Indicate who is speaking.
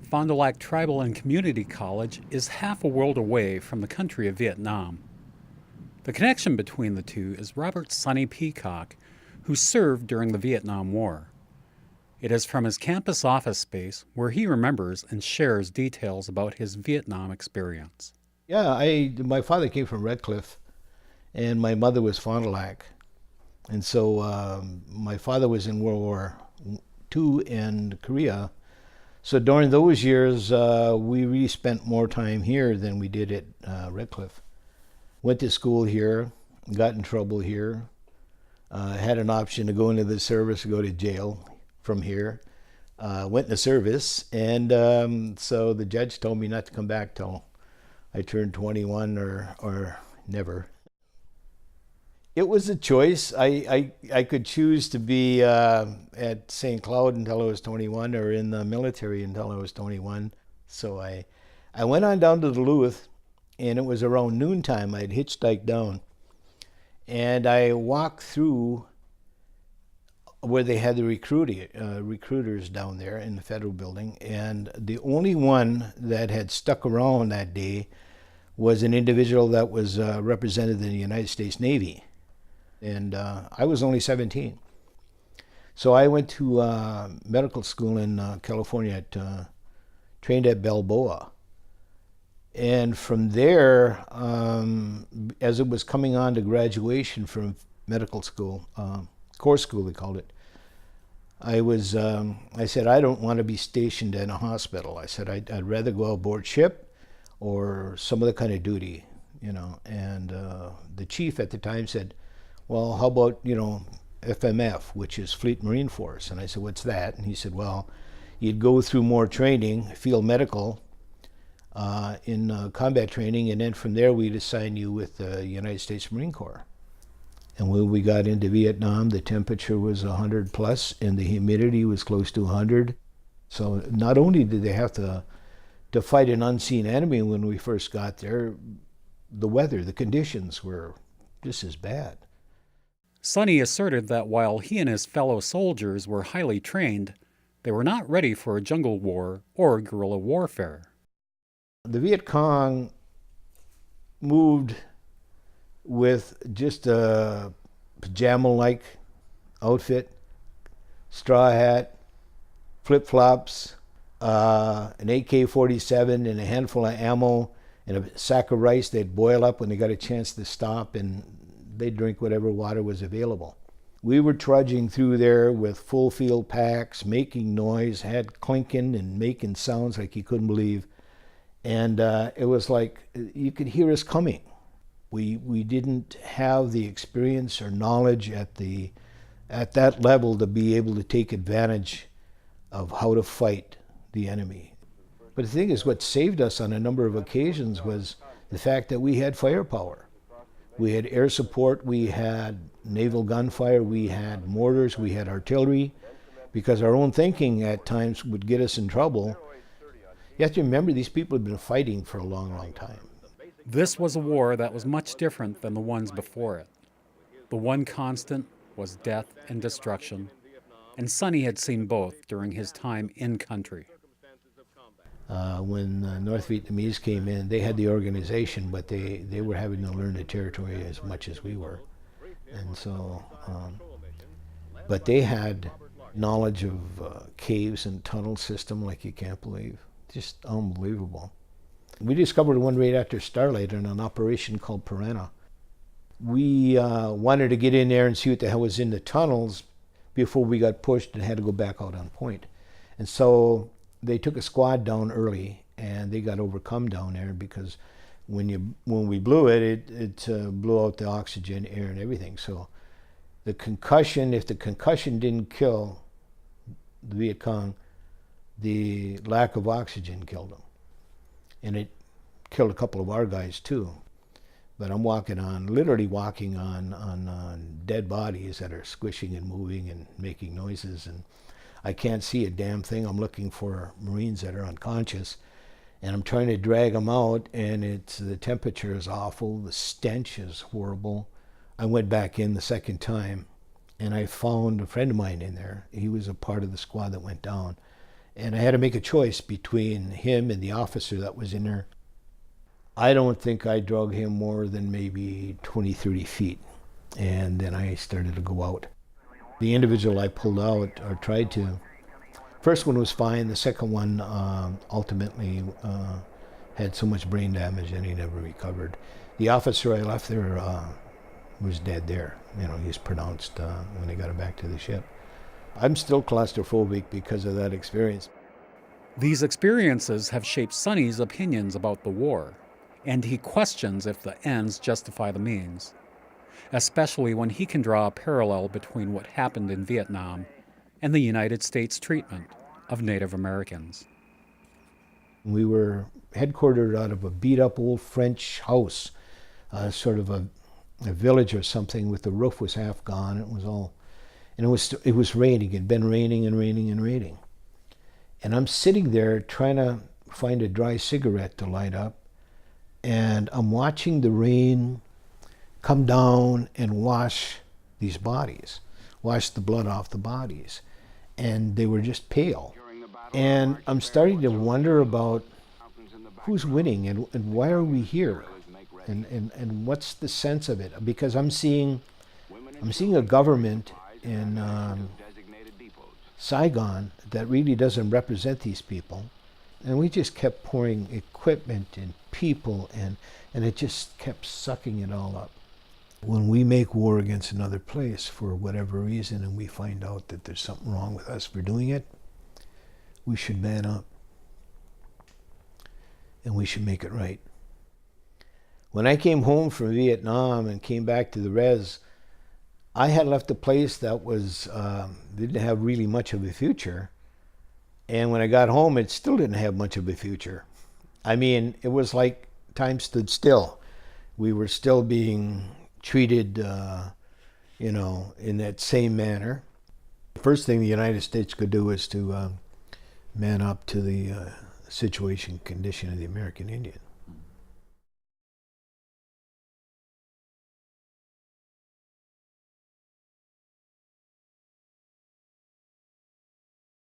Speaker 1: Fond du Lac Tribal and Community College is half a world away from the country of Vietnam. The connection between the two is Robert Sonny Peacock, who served during the Vietnam War. It is from his campus office space where he remembers and shares details about his Vietnam experience.
Speaker 2: Yeah, my father came from Red Cliff, and my mother was Fond du Lac. And so my father was in World War II in Korea. So during those years, we really spent more time here than we did at Red Cliff. Went to school here, got in trouble here, had an option to go into the service or go to jail from here. Went in the service, and so the judge told me not to come back till I turned 21 or never. It was a choice. I could choose to be at St. Cloud until I was 21 or in the military until I was 21. So I went on down to Duluth, and it was around noontime. I'd hitchhiked down, and I walked through where they had the recruiters down there in the federal building, and the only one that had stuck around that day was an individual that was represented in the United States Navy. And I was only 17. So I went to medical school in California, trained at Balboa. And from there, as it was coming on to graduation from medical school, core school they called it, I said, I don't want to be stationed in a hospital. I said, I'd rather go aboard ship or some other kind of duty, you know. And the chief at the time said, well, how about, FMF, which is Fleet Marine Force? And I said, what's that? And he said, well, you'd go through more training, field medical, in combat training, and then from there we'd assign you with the United States Marine Corps. And when we got into Vietnam, the temperature was 100 plus, and the humidity was close to 100. So not only did they have to fight an unseen enemy when we first got there, the weather, the conditions were just as bad.
Speaker 1: Sonny asserted that while he and his fellow soldiers were highly trained, they were not ready for a jungle war or guerrilla warfare.
Speaker 2: The Viet Cong moved with just a pajama-like outfit, straw hat, flip-flops, an AK-47 and a handful of ammo and a sack of rice they'd boil up when they got a chance to stop, and they'd drink whatever water was available. We were trudging through there with full field packs, making noise, had clinking and making sounds like you couldn't believe. And it was like you could hear us coming. We didn't have the experience or knowledge at that level to be able to take advantage of how to fight the enemy. But the thing is, what saved us on a number of occasions was the fact that we had firepower. We had air support, we had naval gunfire, we had mortars, we had artillery, because our own thinking at times would get us in trouble. You have to remember, these people had been fighting for a long, long time.
Speaker 1: This was a war that was much different than the ones before it. The one constant was death and destruction, and Sonny had seen both during his time in country.
Speaker 2: When North Vietnamese came in, they had the organization, but they were having to learn the territory as much as we were. And so, but they had knowledge of caves and tunnel system like you can't believe. Just unbelievable. We discovered one right after Starlight in an operation called Piranha. We wanted to get in there and see what the hell was in the tunnels before we got pushed and had to go back out on point. And so they took a squad down early, and they got overcome down there because when we blew it blew out the oxygen, air, and everything. So the concussion, if the concussion didn't kill the Viet Cong, the lack of oxygen killed them. And it killed a couple of our guys too. But I'm literally walking on dead bodies that are squishing and moving and making noises, and I can't see a damn thing. I'm looking for Marines that are unconscious, and I'm trying to drag them out, and the temperature is awful, the stench is horrible. I went back in the second time, and I found a friend of mine in there. He was a part of the squad that went down, And I had to make a choice between him and the officer that was in there. I don't think I drug him more than maybe 20, 30 feet. And then I started to go out. The individual I pulled out, or tried to, first one was fine. The second one ultimately had so much brain damage that he never recovered. The officer I left there was dead there. You know, he was pronounced when they got him back to the ship. I'm still claustrophobic because of that experience.
Speaker 1: These experiences have shaped Sonny's opinions about the war, and he questions if the ends justify the means, especially when he can draw a parallel between what happened in Vietnam and the United States treatment of Native Americans.
Speaker 2: We were headquartered out of a beat-up old French house, sort of a village or something, with the roof was half gone. It was all, and it was raining. It had been raining and raining and raining. And I'm sitting there trying to find a dry cigarette to light up, and I'm watching the rain come down and wash these bodies, wash the blood off the bodies. And they were just pale. And I'm starting to wonder about who's winning and why are we here? And what's the sense of it? Because I'm seeing a government in Saigon that really doesn't represent these people. And we just kept pouring equipment and people, and it just kept sucking it all up. When we make war against another place for whatever reason and we find out that there's something wrong with us for doing it, we should man up. And we should make it right. When I came home from Vietnam and came back to the res, I had left a place that was didn't have really much of a future. And when I got home, it still didn't have much of a future. I mean, it was like time stood still. We were still being treated, you know, in that same manner. The first thing the United States could do is to man up to the situation, condition of the American Indian.